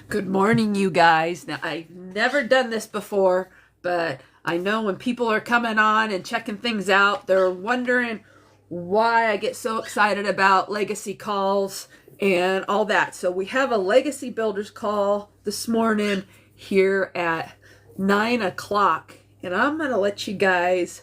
Good morning, you guys. Now, I've never done this before, but I know when people are coming on and checking things out, they're wondering why I get so excited about legacy calls and all that. So we have a legacy builders call this morning here at 9 o'clock, and I'm going to let you guys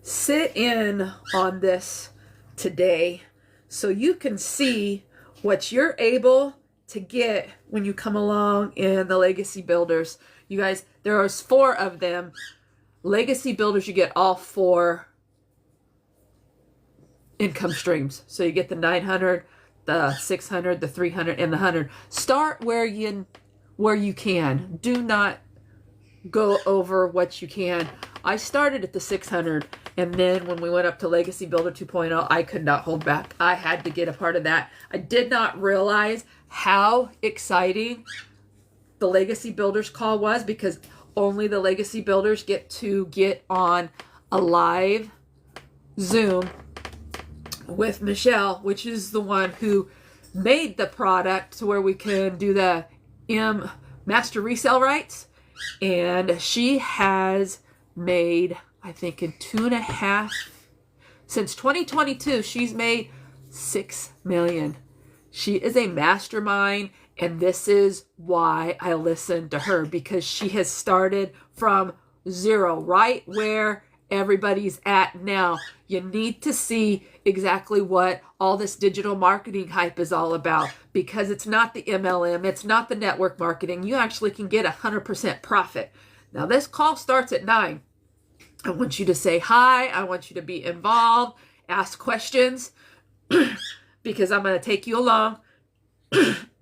sit in on this today so you can see what you're able to get when you come along in the legacy builders. You guys, there are 4 of them. Legacy builders, you get all 4 income streams. So you get the 900, the 600, the 300, and the 100. Start where you can. Do not go over what you can. I started at the 600, and then when we went up to Legacy Builder 2.0, I could not hold back. I had to get a part of that. I did not realize how exciting the Legacy Builders call was, because only the Legacy Builders get to get on a live Zoom with Michelle, which is the one who made the product to where we can do the master resale rights. And she has made, I think in 2.5, since 2022, she's made $6 million. She is a mastermind, and this is why I listen to her, because she has started from zero, right where everybody's at now. You need to see exactly what all this digital marketing hype is all about, because it's not the MLM, it's not the network marketing. You actually can get 100% profit. Now this call starts at 9. I want you to say hi. I want you to be involved, ask questions, because I'm going to take you along.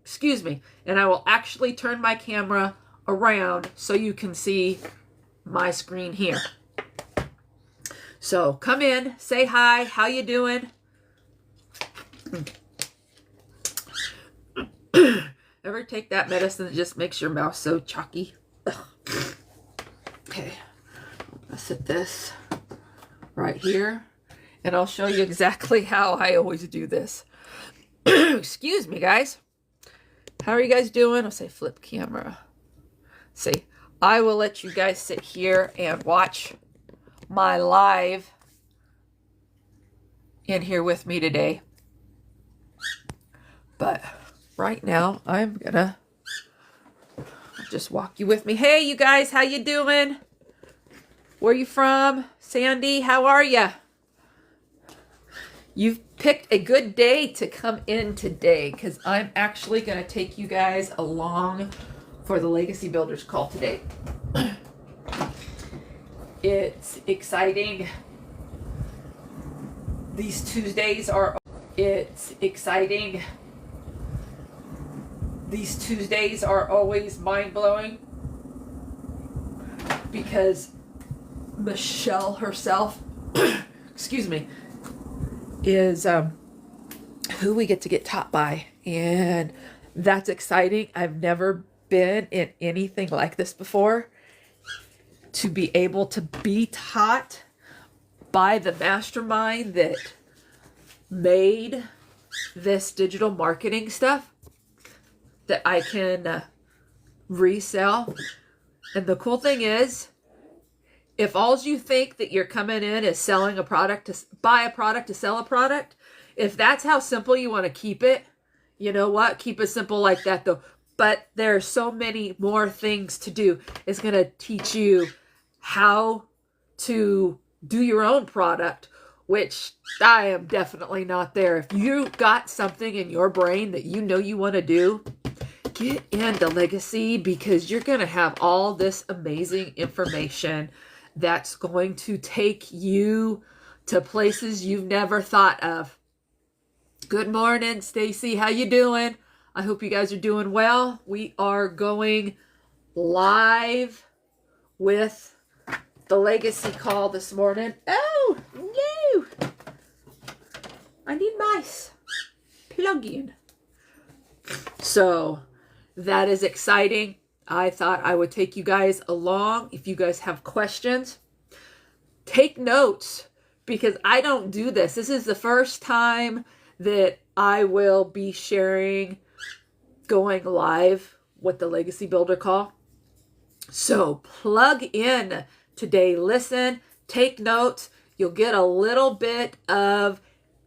Excuse me. And I will actually turn my camera around so you can see my screen here. So come in, say hi, how you doing? Ever take that medicine that just makes your mouth so chalky? Ugh. Okay, I'm gonna set this right here, and I'll show you exactly how I always do this. Excuse me, guys. How are you guys doing? I'll say flip camera. See, I will let you guys sit here and watch my live in here with me today. But right now, I'm gonna just walk you with me. Hey, you guys, how you doing? Where you from? Sandy, how are ya? You've picked a good day to come in today, because I'm actually going to take you guys along for the Legacy Builders call today. It's exciting. These Tuesdays are always mind-blowing, because Michelle herself, excuse me, is who we get to get taught by, and that's exciting. I've never been in anything like this before, to be able to be taught by the mastermind that made this digital marketing stuff that I can resell. And the cool thing is, if all you think that you're coming in is selling a product, to buy a product, to sell a product, if that's how simple you want to keep it, you know what? Keep it simple like that, though. But there are so many more things to do. It's going to teach you how to do your own product, which I am definitely not there. If you got something in your brain that you know you want to do, get into Legacy, because you're going to have all this amazing information that's going to take you to places you've never thought of. Good morning, Stacy. How you doing? I hope you guys are doing well. We are going live with the Legacy call this morning. Oh, no. I need mice. Plug in. So that is exciting. I thought I would take you guys along. If you guys have questions, take notes, because I don't do this. This is the first time that I will be sharing, going live what the Legacy Builder call. So plug in today, listen, take notes. You'll get a little bit of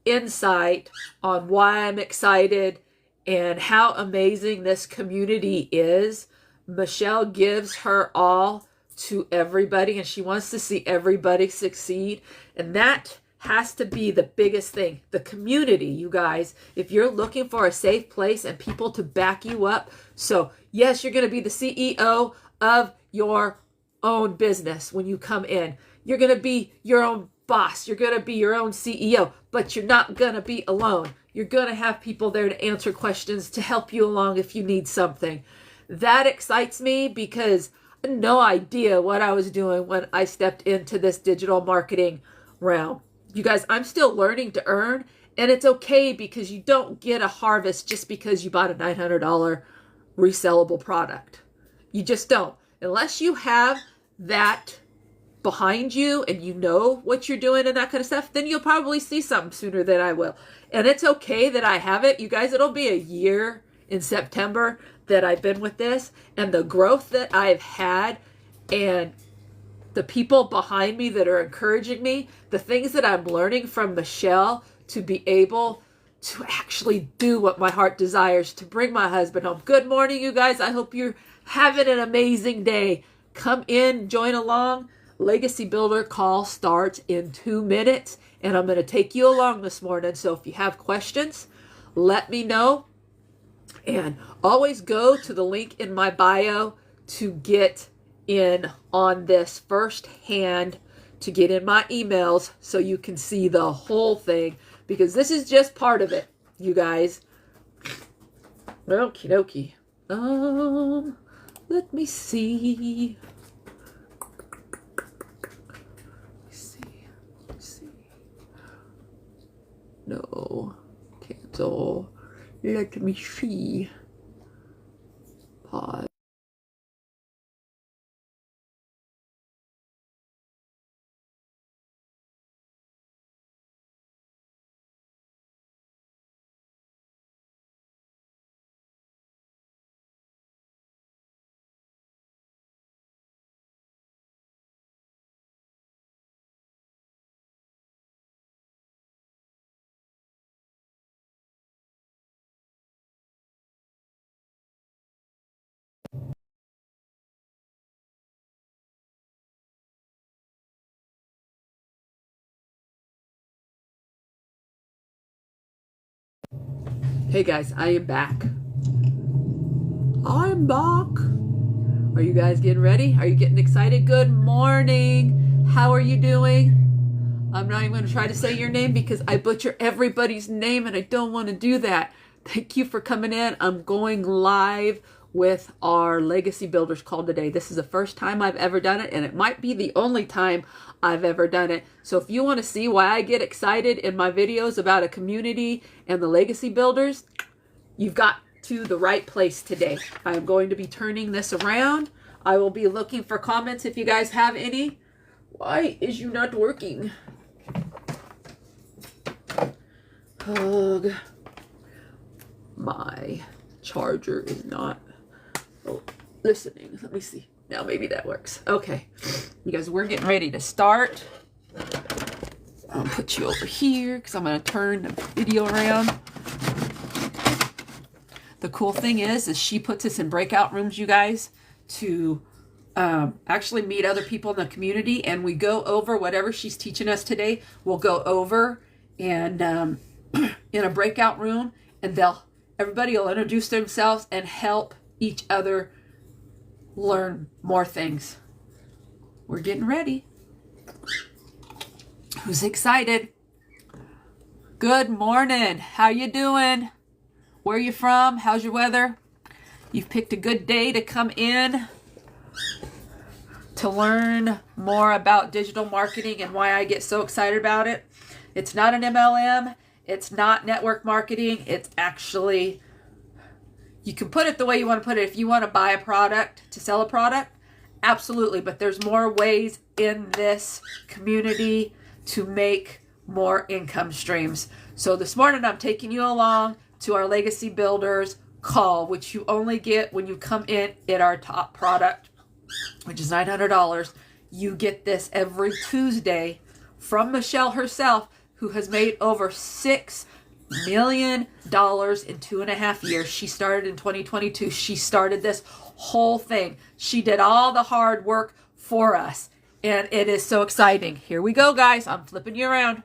insight on why I'm excited and how amazing this community is. Michelle gives her all to everybody, and she wants to see everybody succeed. And that has to be the biggest thing. The community, you guys. If you're looking for a safe place and people to back you up. So yes, you're going to be the CEO of your own business when you come in. You're going to be your own boss. You're going to be your own CEO, but you're not going to be alone. You're going to have people there to answer questions, to help you along if you need something. That excites me because I had no idea what I was doing when I stepped into this digital marketing realm. You guys, I'm still learning to earn, and it's okay because you don't get a harvest just because you bought a $900 resellable product. You just don't. Unless you have that behind you and you know what you're doing and that kind of stuff, then you'll probably see something sooner than I will. And it's okay that I have it. You guys, it'll be a year in September that I've been with this, and the growth that I've had and the people behind me that are encouraging me, the things that I'm learning from Michelle to be able to actually do what my heart desires, to bring my husband home. Good morning, you guys. I hope you're having an amazing day. Come in, join along. Legacy Builder call starts in 2 minutes, and I'm going to take you along this morning. So if you have questions, let me know. And always go to the link in my bio to get in on this firsthand, to get in my emails so you can see the whole thing, because this is just part of it, you guys. Okie dokie. Let me see. No. Cancel. Let me see. Pause. Hey guys, I am back. I'm back. Are you guys getting ready? Are you getting excited? Good morning. How are you doing? I'm not even going to try to say your name because I butcher everybody's name and I don't want to do that. Thank you for coming in. I'm going live with our Legacy Builders call today. This is the first time I've ever done it, and it might be the only time I've ever done it. So if you want to see why I get excited in my videos about a community and the Legacy Builders, you've got to the right place today. I'm going to be turning this around. I will be looking for comments if you guys have any. Why is you not working? Hug. My charger is not listening. Let me see. Now maybe that works. Okay. You guys, we're getting ready to start. I'll put you over here because I'm going to turn the video around. The cool thing is she puts us in breakout rooms, you guys, to actually meet other people in the community, and we go over whatever she's teaching us today. We'll go over and in a breakout room, and everybody will introduce themselves and help each other learn more things. We're getting ready. Who's excited? Good morning. How you doing? Where are you from? How's your weather? You've picked a good day to come in to learn more about digital marketing and why I get so excited about it. It's not an MLM. It's not network marketing. It's actually, you can put it the way you want to put it. If you want to buy a product, to sell a product, absolutely. But there's more ways in this community to make more income streams. So this morning I'm taking you along to our Legacy Builders call, which you only get when you come in at our top product, which is $900. You get this every Tuesday from Michelle herself, who has made over $6 million in 2.5 years. She started in 2022. She started this whole thing. She did all the hard work for us. And it is so exciting. Here we go, guys. I'm flipping you around.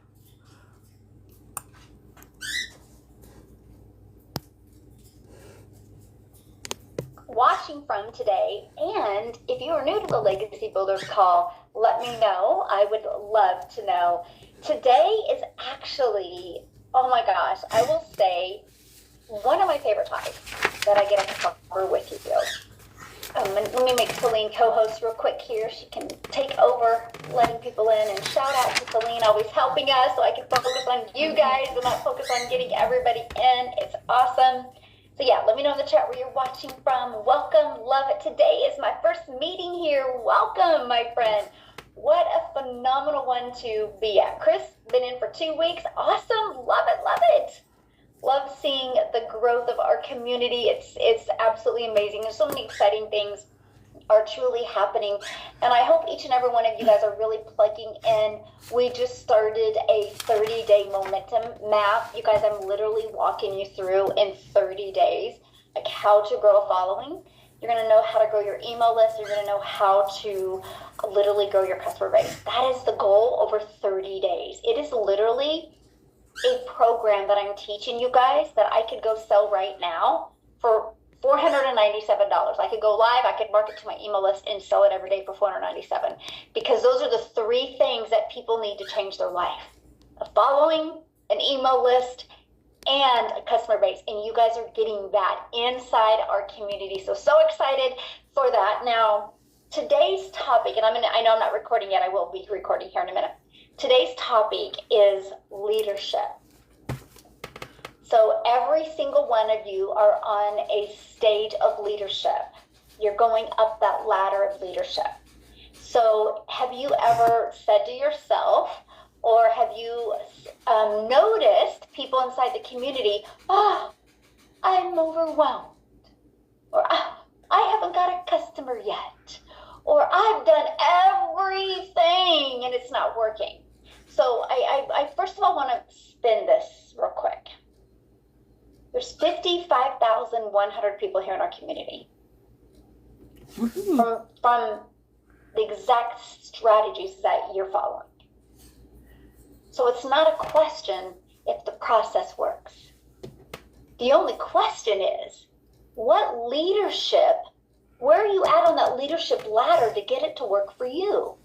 Watching from today, and if you are new to the Legacy Builders call, let me know. I would love to know. Today is actually, oh my gosh, I will say one of my favorite times that I get to cover with you. Let me make Celine co-host real quick here. She can take over letting people in, and shout out to Celine, always helping us so I can focus on you guys and not focus on getting everybody in. It's awesome. So yeah, let me know in the chat where you're watching from. Welcome, love it. Today is my first meeting here. Welcome, my friend. What a phenomenal one to be at. Chris, been in for 2 weeks. Awesome, love it, love it. Love seeing the growth of our community. It's absolutely amazing. There's so many exciting things are truly happening, and I hope each and every one of you guys are really plugging in. We just started a 30-day momentum map. You guys, I'm literally walking you through in 30 days like how to grow a following. You're going to know how to grow your email list. You're going to know how to literally grow your customer base. That is the goal over 30 days. It is literally a program that I'm teaching you guys that I could go sell right now for $497. I could go live, I could market to my email list and sell it every day for $497, because those are the 3 things that people need to change their life: a following, an email list, and a customer base. And you guys are getting that inside our community. So excited for that. Now, today's topic, and I know I'm not recording yet. I will be recording here in a minute. Today's topic is leadership. So every single one of you are on a stage of leadership. You're going up that ladder of leadership. So have you ever said to yourself, or have you noticed people inside the community, I'm overwhelmed, or I haven't got a customer yet, or I've done everything and it's not working? So I first of all want to spin this real quick. There's 55,100 people here in our community. From the exact strategies that you're following. So it's not a question if the process works. The only question is, what leadership, where are you at on that leadership ladder to get it to work for you?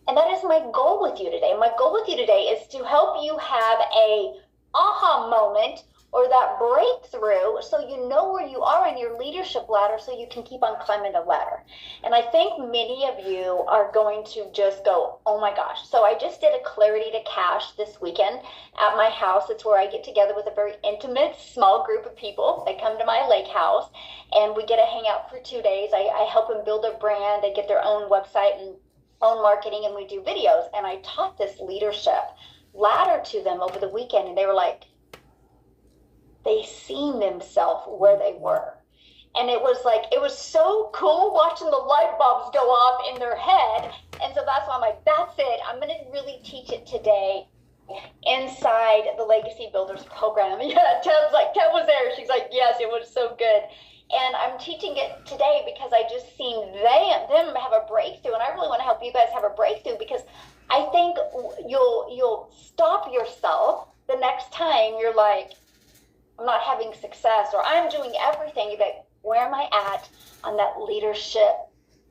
And that is my goal with you today. My goal with you today is to help you have a aha moment, or that breakthrough, so you know where you are in your leadership ladder, so you can keep on climbing the ladder. And I think many of you are going to just go, oh my gosh. So I just did a Clarity to Cash this weekend at my house. It's where I get together with a very intimate, small group of people. They come to my lake house, and we get to hang out for 2 days. I help them build a brand. They get their own website and own marketing, and we do videos. And I taught this leadership ladder to them over the weekend, and they were like, they seen themselves where they were. And it was so cool watching the light bulbs go off in their head. And so that's why I'm like, that's it. I'm going to really teach it today inside the Legacy Builders program. Yeah, Ted was there. She's like, yes, it was so good. And I'm teaching it today because I just seen them have a breakthrough. And I really want to help you guys have a breakthrough, because I think you'll stop yourself the next time you're like, I'm not having success, or I'm doing everything. You're like, where am I at on that leadership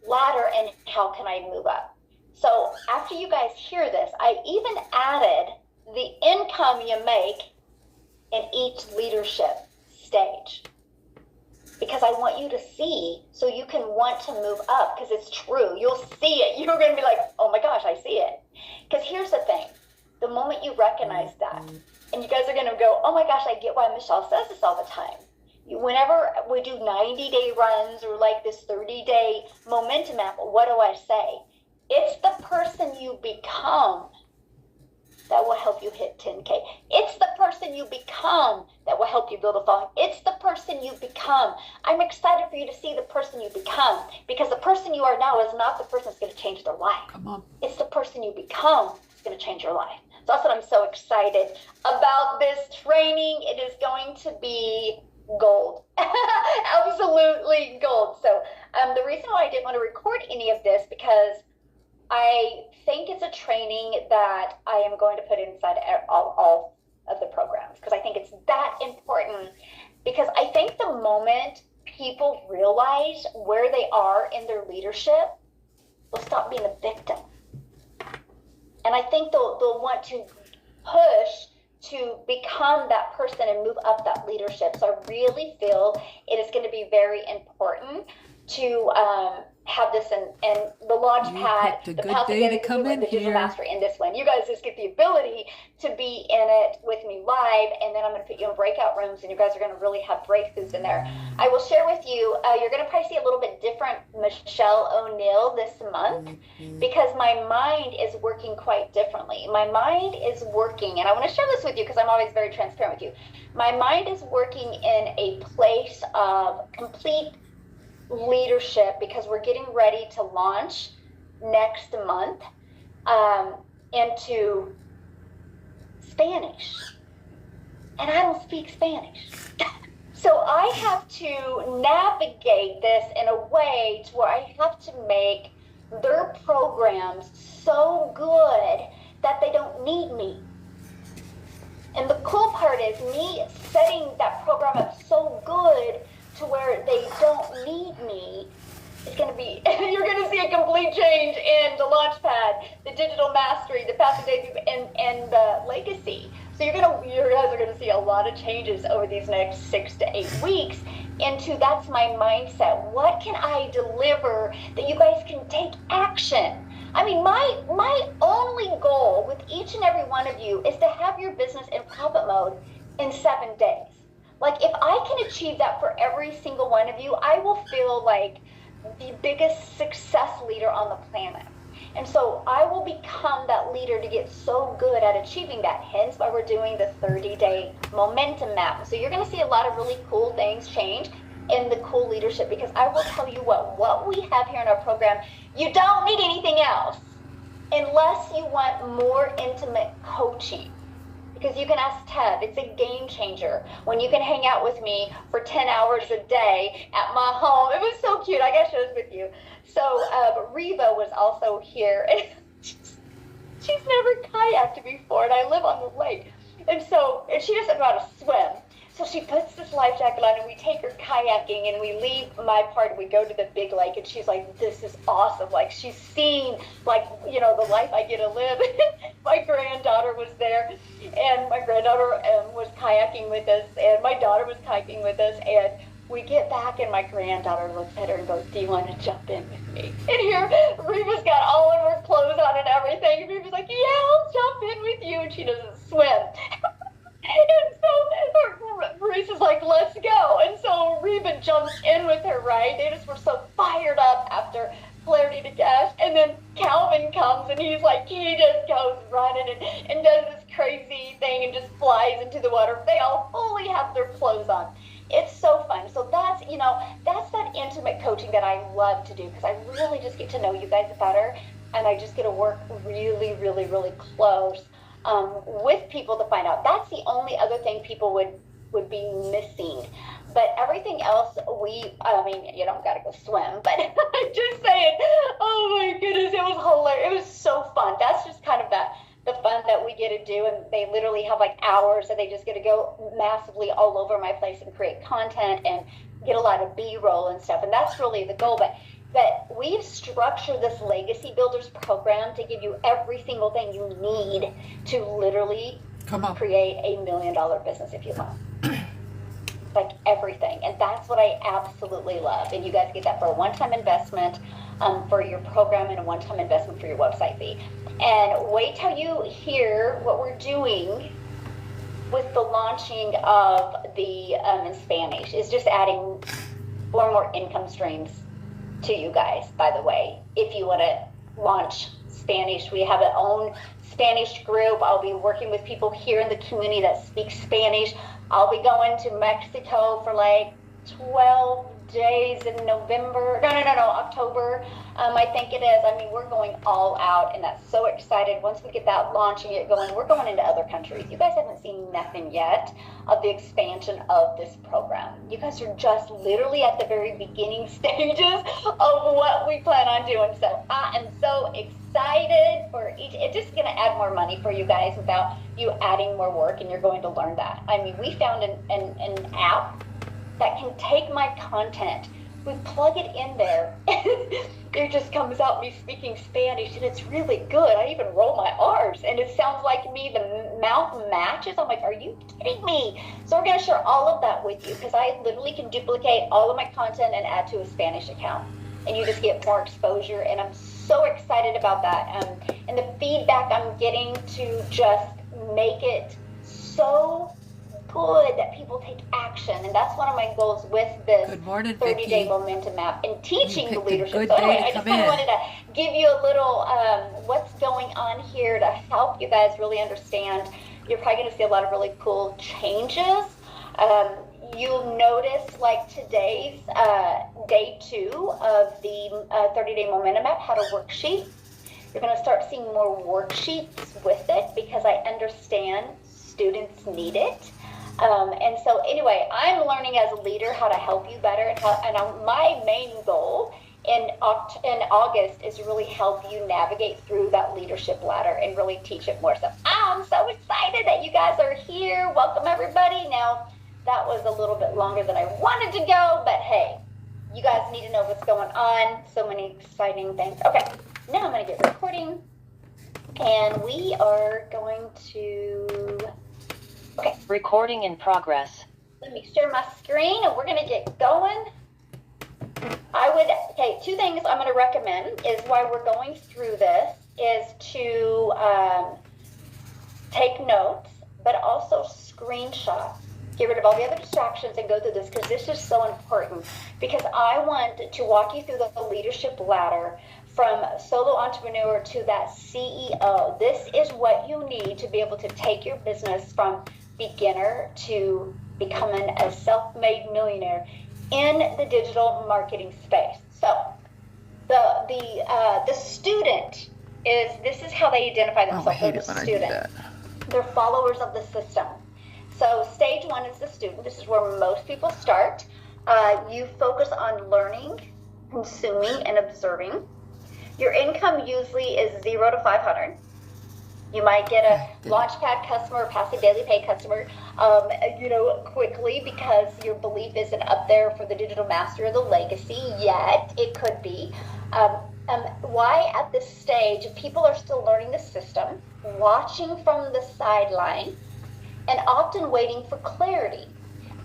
ladder, and how can I move up? So after you guys hear this, I even added the income you make in each leadership stage, because I want you to see, so you can want to move up, because it's true. You'll see it. You're going to be like, oh my gosh, I see it. Because here's the thing. The moment you recognize that, and you guys are going to go, oh my gosh, I get why Michelle says this all the time. Whenever we do 90-day runs, or like this 30-day momentum map, what do I say? It's the person you become that will help you hit 10K. It's the person you become that will help you build a following. It's the person you become. I'm excited for you to see the person you become, because the person you are now is not the person that's going to change their life. Come on. It's the person you become that's going to change your life. So that's what I'm so excited about this training. It is going to be gold. Absolutely gold. So the reason why I didn't want to record any of this, because I think it's a training that I am going to put inside all of the programs, because I think it's that important. Because I think the moment people realize where they are in their leadership, they'll stop being a victim. And I think they'll want to push to become that person and move up that leadership. So I really feel it is going to be very important to have this and the launch pad, the path to the digital mastery in this one. You guys just get the ability to be in it with me live, and then I'm going to put you in breakout rooms, and you guys are going to really have breakthroughs in there. I will share with you, you're going to probably see a little bit different Michelle O'Neill this month, because my mind is working quite differently. My mind is working, and I want to share this with you because I'm always very transparent with you. My mind is working in a place of complete leadership, because we're getting ready to launch next month into Spanish, and I don't speak Spanish. So I have to navigate this in a way to where I have to make their programs so good that they don't need me. And the cool part is me setting that program up so good to where they don't need me. It's going to be, you're going to see a complete change in the Launchpad, the digital mastery, the path to debut, and the legacy. So you guys are going to see a lot of changes over these next 6 to 8 weeks into, that's my mindset. What can I deliver that you guys can take action? I mean, my only goal with each and every one of you is to have your business in profit mode in 7 days. Like, if I can achieve that for every single one of you, I will feel like the biggest success leader on the planet. And so I will become that leader to get so good at achieving that. Hence why we're doing the 30-day momentum map. So you're going to see a lot of really cool things change in the cool leadership, because I will tell you what we have here in our program, you don't need anything else unless you want more intimate coaching. Because you can ask Ted, it's a game changer when you can hang out with me for 10 hours a day at my home. It was so cute. I got shows with you. So Reva was also here. And she's never kayaked before, and I live on the lake. And she doesn't know how to swim. So she puts this life jacket on, and we take her kayaking, and we leave my part, and we go to the big lake, and she's like, this is awesome. Like, she's seen, like, you know, the life I get to live. My granddaughter was there, and my granddaughter was kayaking with us, and my daughter was kayaking with us, and we get back, and my granddaughter looks at her and goes, do you want to jump in with me? And here, Reva's got all of her clothes on and everything, and Reva's like, yeah, I'll jump in with you, and she doesn't swim. And so Reese is like, let's go. And so Reba jumps in with her, right? They just were so fired up after Clarity to Cash. And then Calvin comes, and he's like, he just goes running and does this crazy thing and just flies into the water. They all fully have their clothes on. It's so fun. So that's that intimate coaching that I love to do, because I really just get to know you guys better, and I just get to work really, really, really close with people to find out. That's the only other thing people would be missing. But everything else, I mean, you don't gotta go swim, but I'm just saying, oh my goodness, it was hilarious. It was so fun. That's just kind of the fun that we get to do, and they literally have like hours, and they just get to go massively all over my place and create content and get a lot of B-roll and stuff, and that's really the goal. But we've structured this Legacy Builders program to give you every single thing you need to literally create $1 million business if you want. Like everything. And that's what I absolutely love. And you guys get that for a one-time investment for your program, and a one-time investment for your website fee. And wait till you hear what we're doing with the launching of the in Spanish. Is just adding 4 more income streams to you guys, by the way. If you want to launch Spanish, we have our own Spanish group. I'll be working with people here in the community that speak Spanish. I'll be going to Mexico for like 12 days in November. No, October. I think it is. I mean, we're going all out, and that's so excited. Once we get that launching it going, we're going into other countries. You guys haven't seen nothing yet of the expansion of this program. You guys are just literally at the very beginning stages of what we plan on doing. So I am so excited for each. It's just going to add more money for you guys without you adding more work, and you're going to learn that. I mean, we found an app that can take my content. We plug it in there, and it just comes out me speaking Spanish, and it's really good. I even roll my R's, and it sounds like me. The mouth matches. I'm like, are you kidding me? So we're going to share all of that with you, because I literally can duplicate all of my content and add to a Spanish account, and you just get more exposure, and I'm so excited about that. And the feedback I'm getting to just make it so good that people take action, and that's one of my goals with this 30-day momentum map and teaching the leadership. So anyway, I just kind of wanted to give you a little what's going on here to help you guys really understand. You're probably going to see a lot of really cool changes. You'll notice, like today's day 2 of the 30-day momentum map had a worksheet. You're going to start seeing more worksheets with it, because I understand students need it. And so anyway, I'm learning as a leader how to help you better, and my main goal in August is to really help you navigate through that leadership ladder and really teach it more. So I'm so excited that you guys are here. Welcome everybody. Now that was a little bit longer than I wanted to go, but hey, you guys need to know what's going on. So many exciting things. Okay, now I'm going to get recording, and we are going to... Okay. Recording in progress. Let me share my screen, and we're going to get going. Okay, 2 things I'm going to recommend is while we're going through this is to take notes, but also screenshot. Get rid of all the other distractions and go through this, because this is so important. Because I want to walk you through the leadership ladder from solo entrepreneur to that CEO. This is what you need to be able to take your business from beginner to becoming a self-made millionaire in the digital marketing space. So the student this is how they identify themselves. I hate as it a when student. I do that. They're followers of the system. So stage 1 is the student. This is where most people start. You focus on learning, consuming, and observing. Your income usually is 0 to 500. You might get a launchpad customer or passive daily pay customer, quickly, because your belief isn't up there for the digital master or the legacy yet. It could be. Why at this stage, people are still learning the system, watching from the sideline, and often waiting for clarity.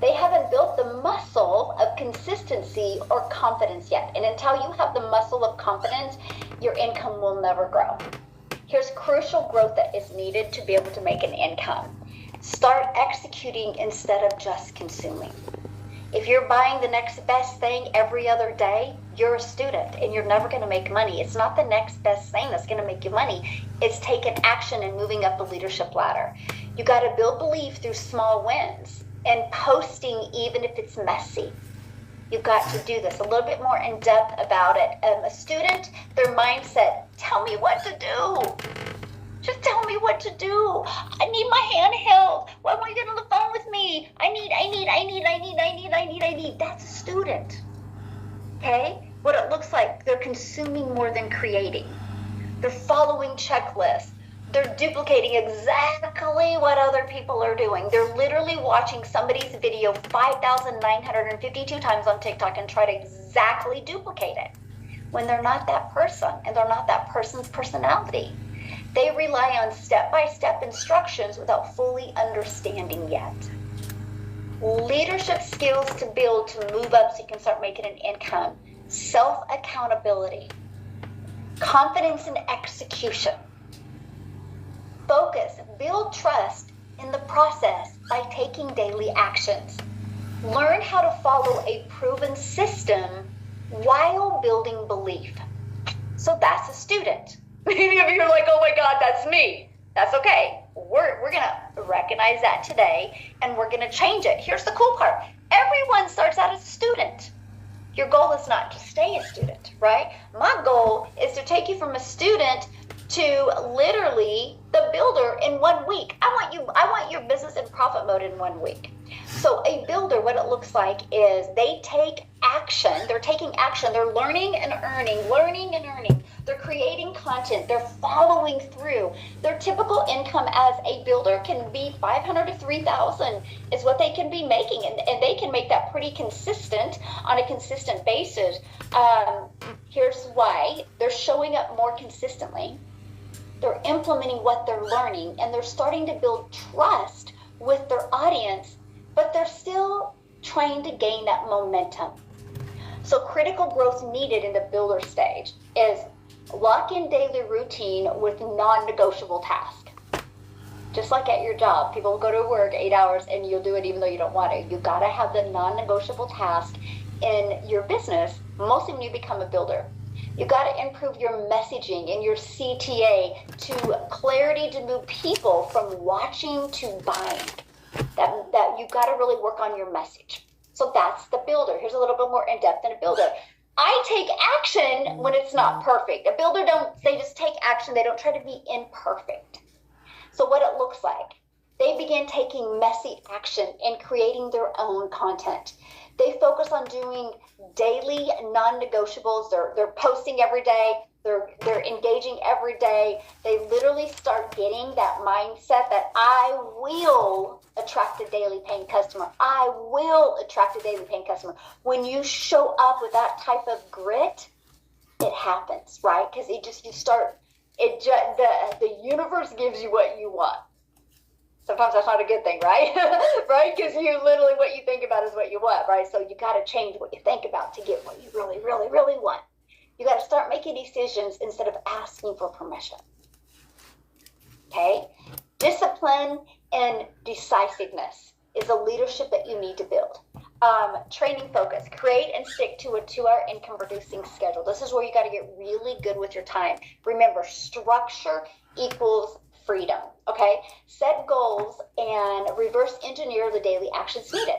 They haven't built the muscle of consistency or confidence yet. And until you have the muscle of confidence, your income will never grow. Here's crucial growth that is needed to be able to make an income. Start executing instead of just consuming. If you're buying the next best thing every other day, you're a student and you're never going to make money. It's not the next best thing that's going to make you money. It's taking action and moving up the leadership ladder. You got to build belief through small wins and posting even if it's messy. You've got to do this a little bit more in depth about it. A student, their mindset, tell me what to do. Just tell me what to do. I need my hand held. Why won't you get on the phone with me? I need. That's a student. Okay? What it looks like, they're consuming more than creating. They're following checklists. They're duplicating exactly what other people are doing. They're literally watching somebody's video 5,952 times on TikTok and try to exactly duplicate it when they're not that person and they're not that person's personality. They rely on step-by-step instructions without fully understanding yet. Leadership skills to build to move up so you can start making an income. Self-accountability. Confidence in execution. Focus, build trust in the process by taking daily actions. Learn how to follow a proven system while building belief. So that's a student. Many of you are like, oh my God, that's me. That's okay. We're going to recognize that today, and we're going to change it. Here's the cool part. Everyone starts out as a student. Your goal is not to stay a student, right? My goal is to take you from a student to literally the builder in 1 week. I want your business in profit mode in 1 week. So a builder, what it looks like is they take action. They're taking action. They're learning and earning, learning and earning. They're creating content. They're following through. Their typical income as a builder can be $500 to $3,000 is what they can be making. And they can make that pretty consistent on a consistent basis. Here's why. They're showing up more consistently. They're implementing what they're learning, and they're starting to build trust with their audience, but they're still trying to gain that momentum. So critical growth needed in the builder stage is lock in daily routine with non-negotiable tasks. Just like at your job, people will go to work 8 hours and you'll do it even though you don't want to. You got to have the non-negotiable task in your business, mostly when you become a builder. You got to improve your messaging and your CTA to clarity to move people from watching to buying. That you got to really work on your message. So that's the builder. Here's a little bit more in depth than a builder. I take action when it's not perfect. A builder they just take action. They don't try to be imperfect. So what it looks like, they begin taking messy action and creating their own content. They focus on doing daily non-negotiables. They're posting every day. They're engaging every day. They literally start getting that mindset that I will attract a daily paying customer. I will attract a daily paying customer. When you show up with that type of grit, it happens, right? Because the universe gives you what you want. Sometimes that's not a good thing, right? Right? Because what you think about is what you want, right? So you got to change what you think about to get what you really, really, really want. You got to start making decisions instead of asking for permission. Okay? Discipline and decisiveness is a leadership that you need to build. Training focus. Create and stick to a 2-hour income producing schedule. This is where you got to get really good with your time. Remember, structure equals freedom. Okay? Set goals and reverse engineer the daily actions needed.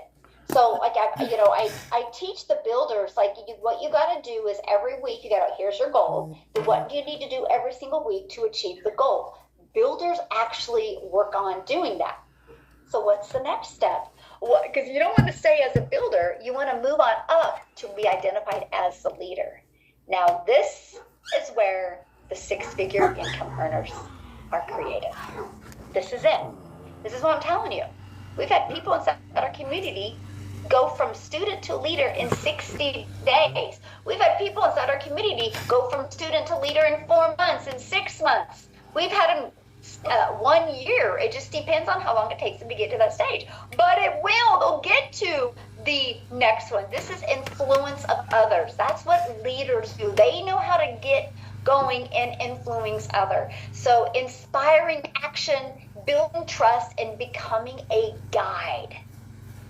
So, I teach the builders, what you got to do is every week, here's your goal. Then what do you need to do every single week to achieve the goal? Builders actually work on doing that. So what's the next step? Because you don't want to stay as a builder. You want to move on up to be identified as the leader. Now, this is where the 6-figure income earners are created. This is it. This is what I'm telling you. We've had people inside our community go from student to leader in 60 days. We've had people inside our community go from student to leader in 4 months, in 6 months. We've had them 1 year. It just depends on how long it takes them to get to that stage. But it will. They'll get to the next one. This is influence of others. That's what leaders do. They know how to get going and influence others. So inspiring action, building trust, and becoming a guide.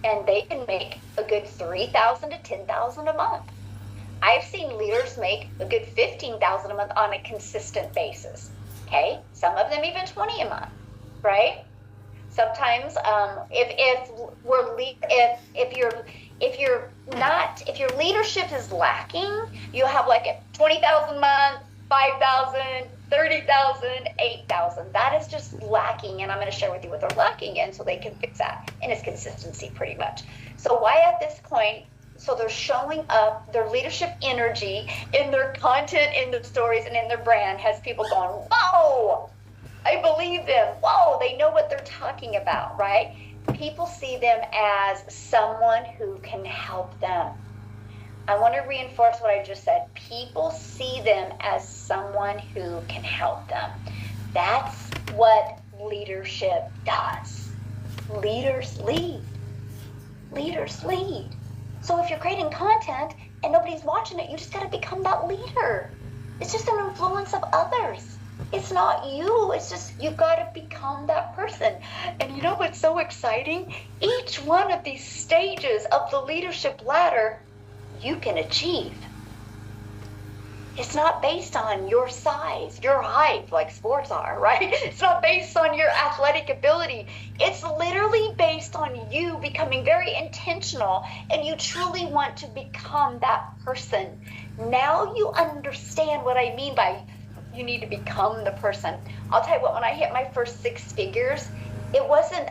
And they can make a good $3,000 to $10,000 a month. I've seen leaders make a good $15,000 a month on a consistent basis. Okay, some of them even $20,000 a month, right? Sometimes, if your leadership is lacking, you have like a $20,000 a month, $5,000, $30,000, $8,000. That is just lacking, and I'm going to share with you what they're lacking in so they can fix that. And it's consistency, pretty much. So why at this point? So they're showing up, their leadership energy in their content, in their stories, and in their brand has people going, whoa, I believe them. Whoa, they know what they're talking about, right? People see them as someone who can help them. I want to reinforce what I just said. People see them as someone who can help them. That's what leadership does. Leaders lead. Leaders lead. So if you're creating content and nobody's watching it, you just got to become that leader. It's just an influence of others. It's not you. It's just you got to become that person. And you know what's so exciting? Each one of these stages of the leadership ladder, you can achieve. It's not based on your size, your height, like sports are, right? It's not based on your athletic ability. It's literally based on you becoming very intentional, and you truly want to become that person. Now you understand what I mean by you need to become the person. I'll tell you what, when I hit my first 6 figures, it wasn't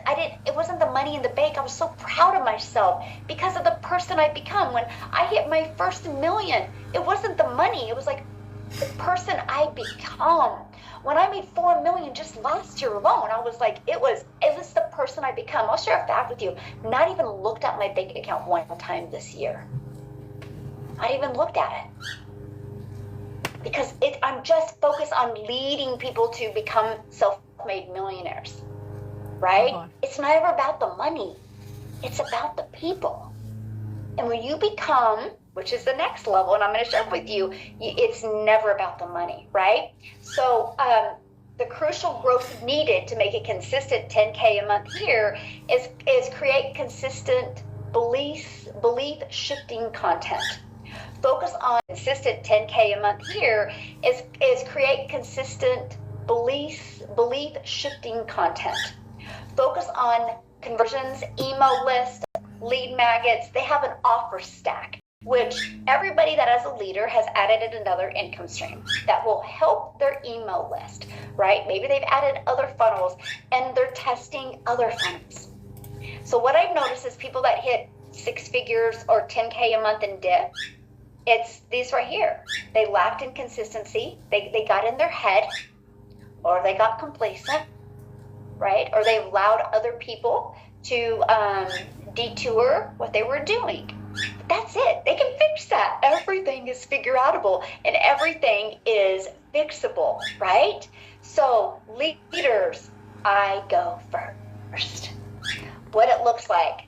the money in the bank. I was so proud of myself because of the person I become. When I hit my first million, it wasn't the money. It was like the person I become. When I made 4 million just last year alone, I was like, it was the person I become. I'll share a fact with you. Not even looked at my bank account one time this year. Not even looked at it. Because I'm just focused on leading people to become self-made millionaires. Right? It's never about the money. It's about the people. And when you become, which is the next level, and I'm going to share with you, it's never about the money, right? So the crucial growth needed to make a consistent 10K a month here is create consistent belief shifting content. Focus on consistent 10K a month here is create consistent belief shifting content. Focus on conversions, email lists, lead magnets. They have an offer stack, which everybody that is a leader has added another income stream that will help their email list, right? Maybe they've added other funnels and they're testing other funnels. So what I've noticed is people that hit 6 figures or 10K a month in dip, it's these right here. They lacked in consistency. They got in their head, or they got complacent, right? Or they allowed other people to detour what they were doing. But that's it. They can fix that. Everything is figure outable and everything is fixable, right? So leaders, I go first. What it looks like.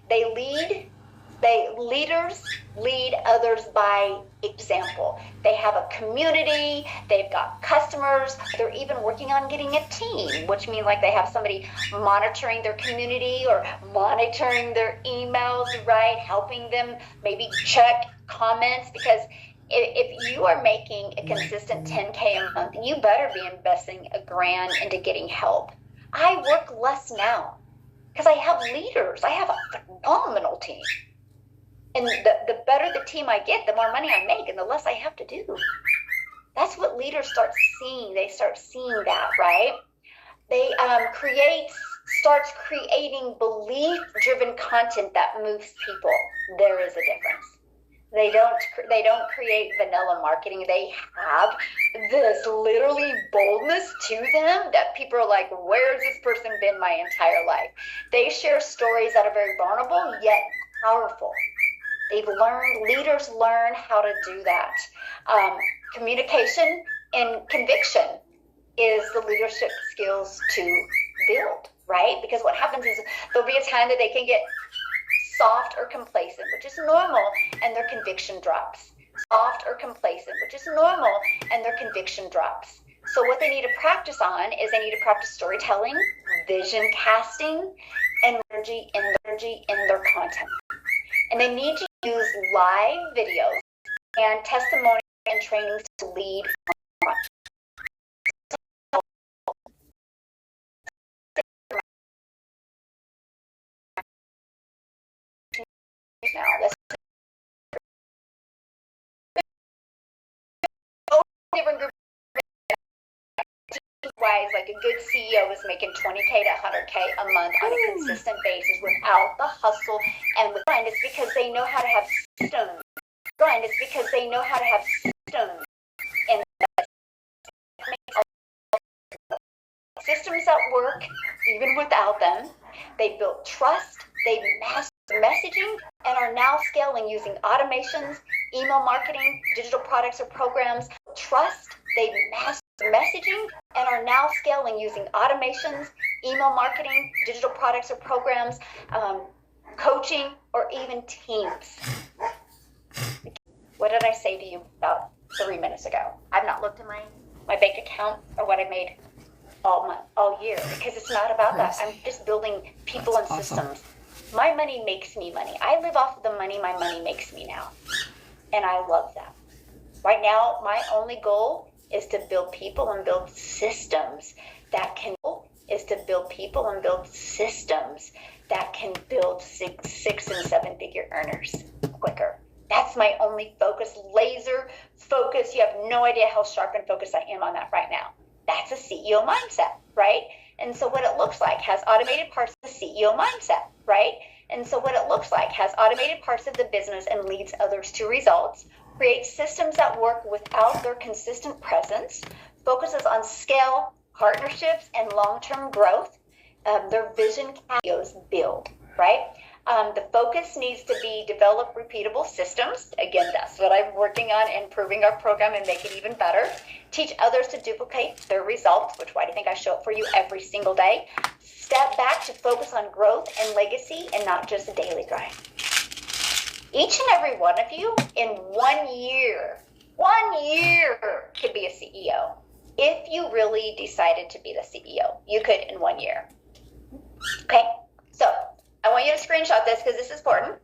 Leaders lead others by example. They have a community, they've got customers, they're even working on getting a team, which means like they have somebody monitoring their community or monitoring their emails, right? Helping them maybe check comments, because if you are making a consistent 10K a month, you better be investing $1,000 into getting help. I work less now because I have leaders. I have a phenomenal team. And the better the team I get, the more money I make and the less I have to do. That's what leaders start seeing. They start seeing that, right? They starts creating belief-driven content that moves people. There is a difference. They don't create vanilla marketing. They have this literally boldness to them that people are like, where's this person been my entire life? They share stories that are very vulnerable yet powerful. Leaders learn how to do that. Communication and conviction is the leadership skills to build, right? Because what happens is there'll be a time that they can get soft or complacent, which is normal, and their conviction drops. Soft or complacent, which is normal, and their conviction drops. So what they need to practice on is they need to practice storytelling, vision casting, and energy in their content. And they need to use live videos and testimonials and trainings to lead. Now, let's different group. Wise, like a good CEO is making 20K to 100K a month on a consistent basis without the hustle and with grind. It's because they know how to have systems. Grind. It's because they know how to have systems and systems that work even without them. They built trust. They mastered messaging and are now scaling using automations, email marketing, digital products or programs. Trust. They mastered messaging and are now scaling using automations, email marketing, digital products or programs, coaching, or even teams. What did I say to you about 3 minutes ago? I've not looked at my bank account or what I made all year, because it's not about that. I'm just building people and systems. My money makes me money. I live off of the money my money makes me now. And I love that. Right now, my only goal is to build people and build systems that can build six and seven figure earners quicker. That's my only focus, laser focus. You have no idea how sharp and focused I am on that right now. That's a CEO mindset, right? And so what it looks like has automated parts of the CEO mindset, right? And so what it looks like has automated parts of the business and leads others to results, creates systems that work without their consistent presence, focuses on scale, partnerships, and long-term growth. Their vision CEOs build, right? The focus needs to be develop repeatable systems. Again, that's what I'm working on, improving our program and make it even better. Teach others to duplicate their results, which why do you think I show up for you every single day? Step back to focus on growth and legacy and not just a daily grind. Each and every one of you in 1 year could be a CEO. If you really decided to be the CEO, you could in 1 year. Okay, so I want you to screenshot this because this is important,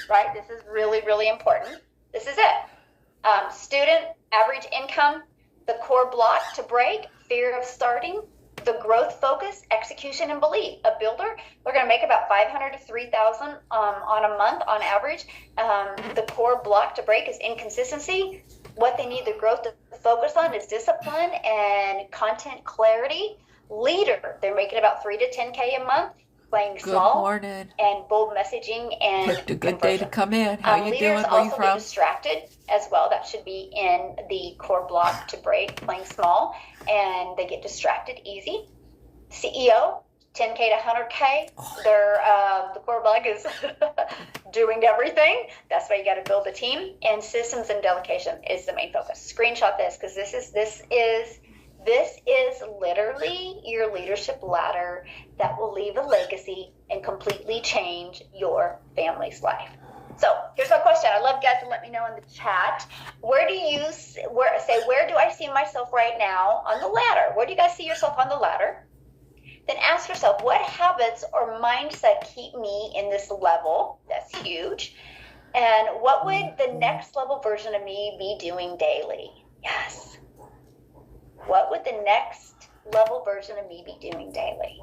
right? This is really, really important. This is it. Student, average income, the core block to break, fear of starting, the growth focus, execution, and belief. A builder, they're going to make about $500 to $3,000 on a month on average. The core block to break is inconsistency. What they need the growth to focus on is discipline and content clarity. Leader, they're making about $3 to $10K a month, playing Good small morning. and bold messaging and Picked a good day to come in. How you leaders doing? Where you also get from? distracted as well. That should be in the core block to break, playing small, and they get distracted easy. CEO, 10K to 100K. The core block is doing everything. That's why you got to build a team. And systems and delegation is the main focus. Screenshot this because this is literally your leadership ladder that will leave a legacy and completely change your family's life. So here's my question. I'd love you guys to let me know in the chat. Where do I see myself right now on the ladder? Where do you guys see yourself on the ladder? Then ask yourself, what habits or mindset keep me in this level? That's huge. And what would the next level version of me be doing daily? Yes. What would the next level version of me be doing daily?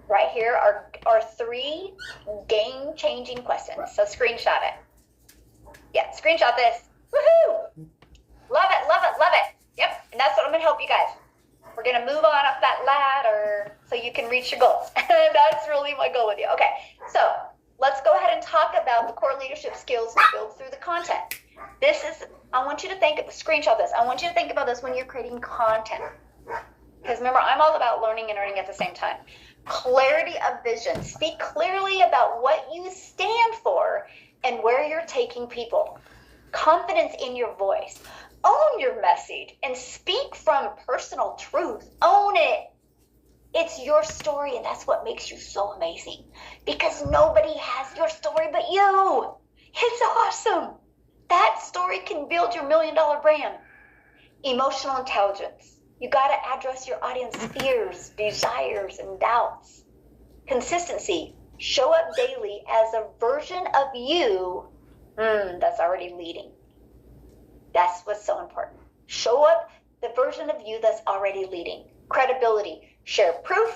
Right here are 3 game-changing questions. So screenshot it. Yeah, screenshot this. Woohoo! Love it, love it, love it. Yep, and that's what I'm going to help you guys. We're going to move on up that ladder so you can reach your goals. That's really my goal with you. Okay, so let's go ahead and talk about the core leadership skills we build through the content. I want you to screenshot this. I want you to think about this when you're creating content. Because remember, I'm all about learning and earning at the same time. Clarity of vision. Speak clearly about what you stand for and where you're taking people. Confidence in your voice. Own your message and speak from personal truth. Own it. It's your story, and that's what makes you so amazing. Because nobody has your story but you. It's awesome. That story can build your $1 million brand. Emotional intelligence. You got to address your audience fears, desires, and doubts. Consistency. Show up daily as a version of you that's already leading. That's what's so important. Show up the version of you that's already leading. Credibility. Share proof,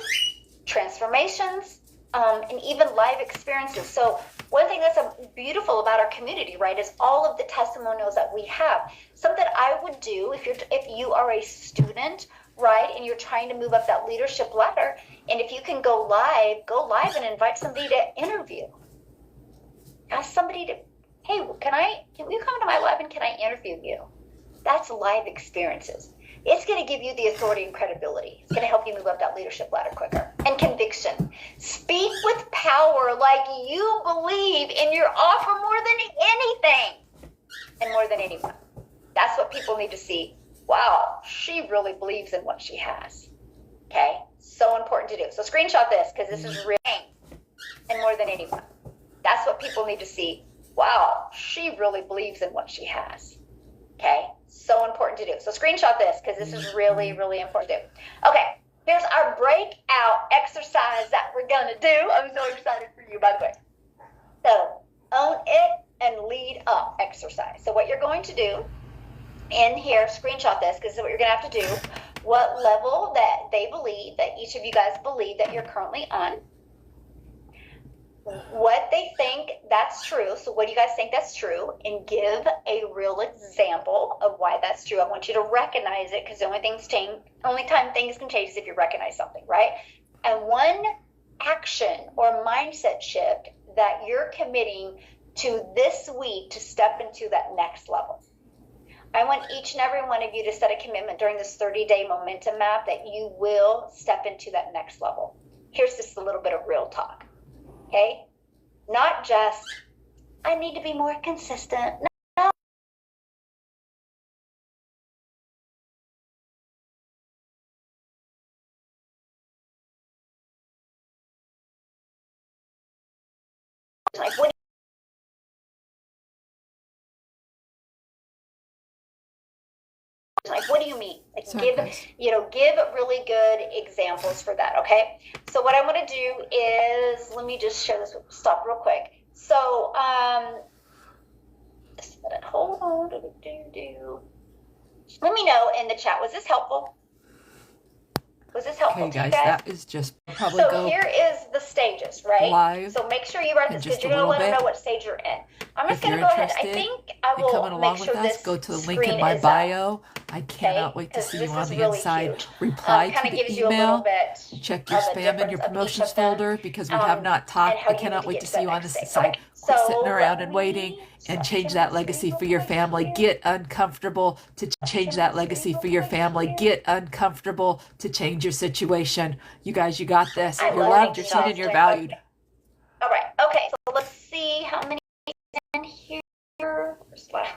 transformations, and even live experiences. So one thing that's beautiful about our community, right, is all of the testimonials that we have. Something I would do if you are a student, right, and you're trying to move up that leadership ladder, and if you can go live and invite somebody to interview. Ask somebody to, hey, can you come to my live and can I interview you? That's live experiences. It's going to give you the authority and credibility. It's going to help you move up that leadership ladder quicker. And conviction. Speak with power like you believe in your offer more than anything and more than anyone. That's what people need to see. Wow, she really believes in what she has. Okay? So important to do. So screenshot this because this is real. And more than anyone. That's what people need to see. Wow, she really believes in what she has. Okay? So important to do. So screenshot this because this is really, really important to do. Okay, here's our breakout exercise that we're going to do. I'm so excited for you, by the way. So own it and lead up exercise. So what you're going to do in here, screenshot this because this is what you're going to have to do. What level that they believe, that each of you guys believe that you're currently on. What they think that's true. So what do you guys think that's true? And give a real example of why that's true. I want you to recognize it because the only time things can change is if you recognize something, right? And one action or mindset shift that you're committing to this week to step into that next level. I want each and every one of you to set a commitment during this 30-day momentum map that you will step into that next level. Here's just a little bit of real talk, okay? Not just, I need to be more consistent. No. Like, what do you mean? Like, give really good examples for that, okay? So what I'm going to do is, let me just share this, stop real quick. So, just a minute, hold on. Let me know in the chat, was this helpful? Was this helpful Okay, to you guys, guys? that is just probably So go here is the stages, right? live So make sure you write in this just because a you're going to little let them bit. know what stage you're in. I'm just If going to you're go ahead. I interested think I and coming will along make with sure us, this go to the link screen in my is up. bio. I cannot Okay, wait to 'cause see this you on is the really inside. huge. Reply Kind to of the gives you a little email. bit Check your of a spam and difference your of each promotions of them, folder because we have not and talked. how I you need cannot to wait get to to see that you on next this stage. side. Okay, Quit sitting so around let and waiting me and stop change sharing that my legacy screen for real your quick family. here. Get uncomfortable to change Share that my legacy screen for real your quick family. here. Get uncomfortable to change your situation. You guys, you got this. I You're love loved, it. you're seen, and you're Okay. valued. All right. Okay. So let's see how many in here. Slash